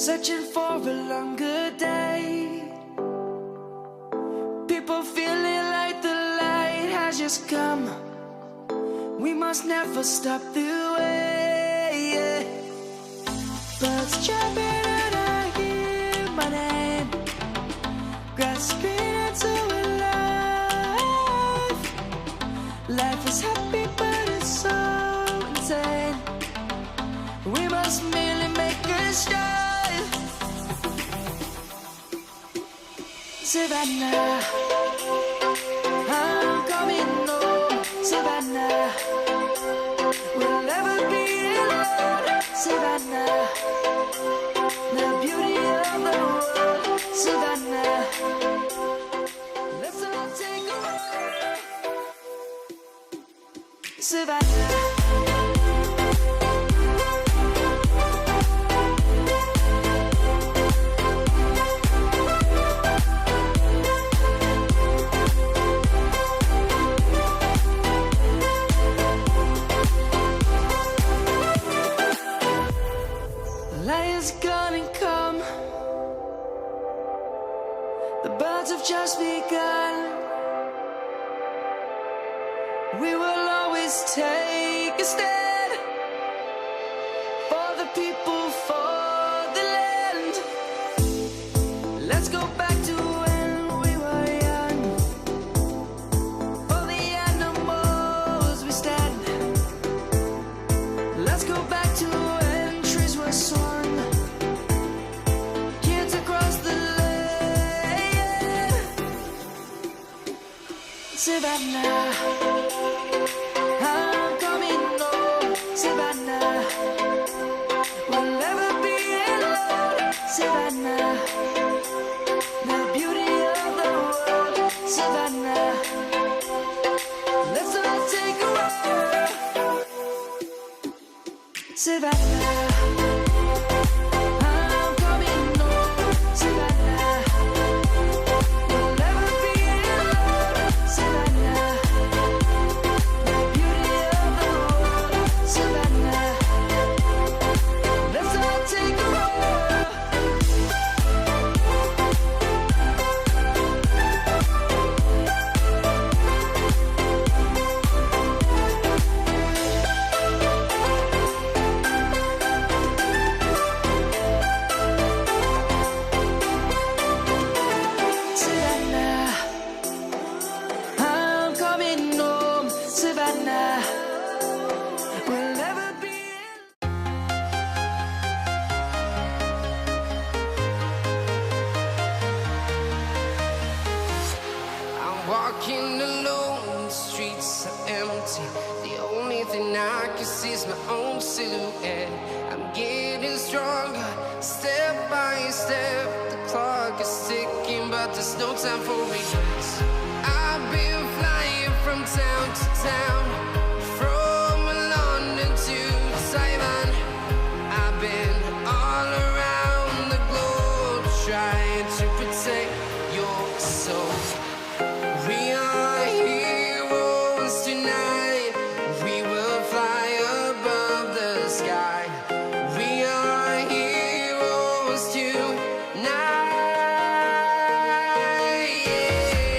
searching for a longer day. People feeling like the light has just come. We must never stop the way. Birds chirping and I hear my name, grasping into a life. Life is happy but it's so insane. We must merely make a start. Savannah, I'm coming home. Savannah, we'll never be alone. Savannah, the beauty of the world. Savannah, let's all take a ride. Savannah. Light's gonna come. The birds have just begun. We will always take a stand for the people, for the land. Let's go back to when we were young. For the animals we stand. Let's go back to when trees were swung. Kids across the land. Savannah, I'm coming home. Savannah, we'll never be alone. Savannah, the beauty of the world. Savannah, let's all take a ride. Savannah, I'm coming home. Savannah, we'll never be alone. Savannah, the beauty of the world. Savannah, let's all take a ride. Savannah, I'm coming home. Savannah, we'll never be I'm walking alone, the streets are empty. The only thing I can see is my own silhouette. I'm getting stronger, step by step. The clock is ticking, but there's no time for regrets. I've been flying from town to town, from London to Taiwan. I've been all around the globe trying to protect your soul. We are heroes tonight. We will fly above the sky. We are heroes tonight. Yeah.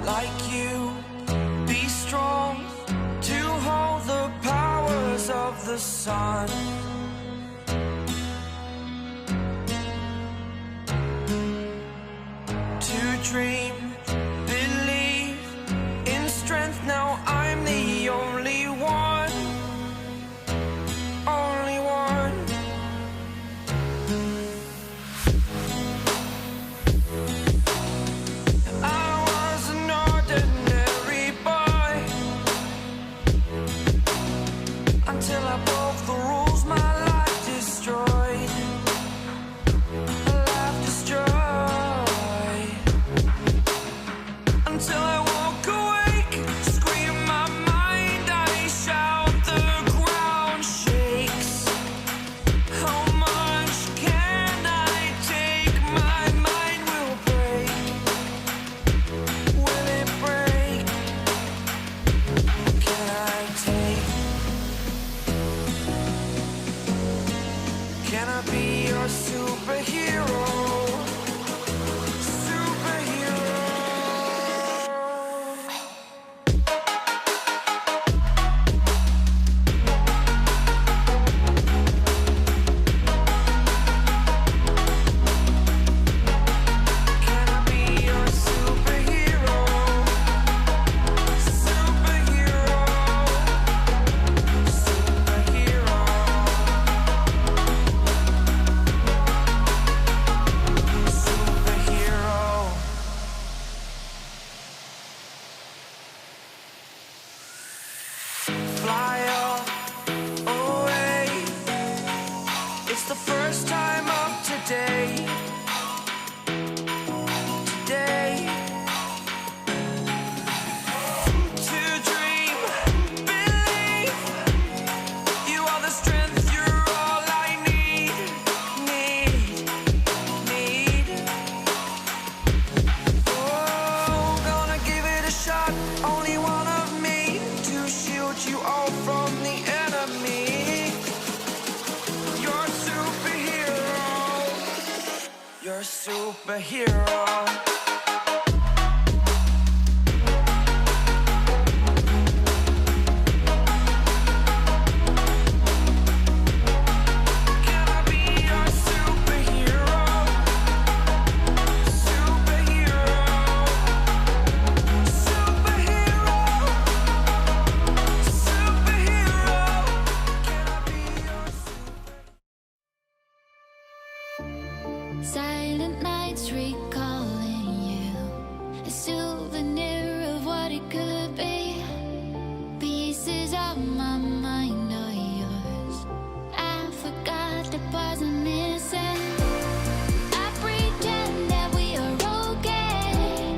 like you. Be strong to hold the powers of the sun. To dream, believe in strength. Now I'm the only one, only one. I was an ordinary boy until I broke the rules. My life destroyed, a life destroyed. Until I woke awake, scream my mind, I shout, the ground shakes. How much can I take? My mind will break. Will it break? Can I take? Can I be your superhero? Superhero. Can I be your superhero? Superhero. Superhero. Superhero. Fly away. It's the first time of today. Today. To dream, believe. You are the strength, you're all I need. Need. Oh, gonna give it a shot. Only one of me to shield you all from the enemy. You're a superhero. You're a superhero. Can I be your superhero? Superhero. Superhero. Superhero. Can I be your Silent nights recalling you, a souvenir of what it could be. Pieces of my mind are yours. I forgot the parts I'm missing. I pretend that we are okay,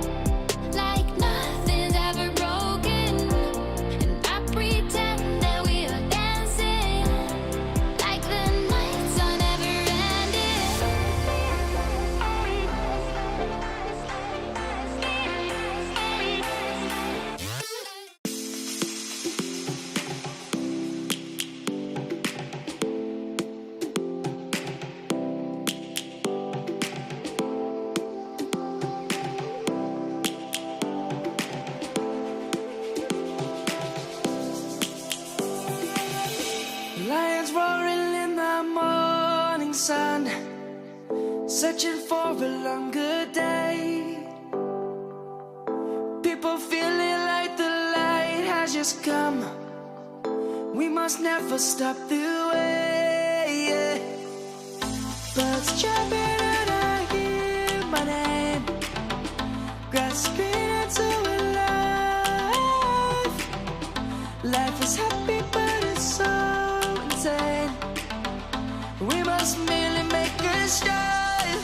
like nothing's ever broken. And I pretend that we are dancing, like the nights are never ending. Lions roaring in the morning sun, searching for a longer day. People feeling like the light has just come. We must never stop the way. Birds chirping and I hear my name, grasping into a life. Life is happy but it's so insane. We must merely make a start.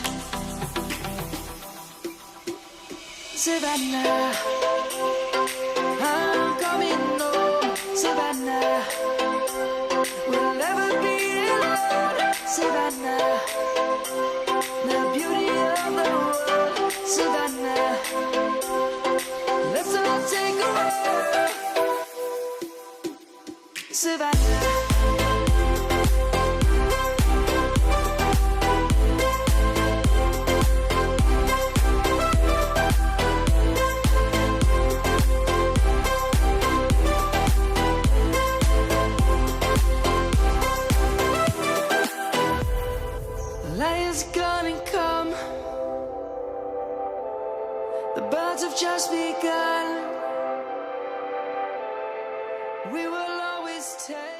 Savannah, I'm coming home. Savannah, we'll never be alone. Savannah, the beauty of the world. Savannah, let's all take a walk. Savannah. roads have just begun. We will always take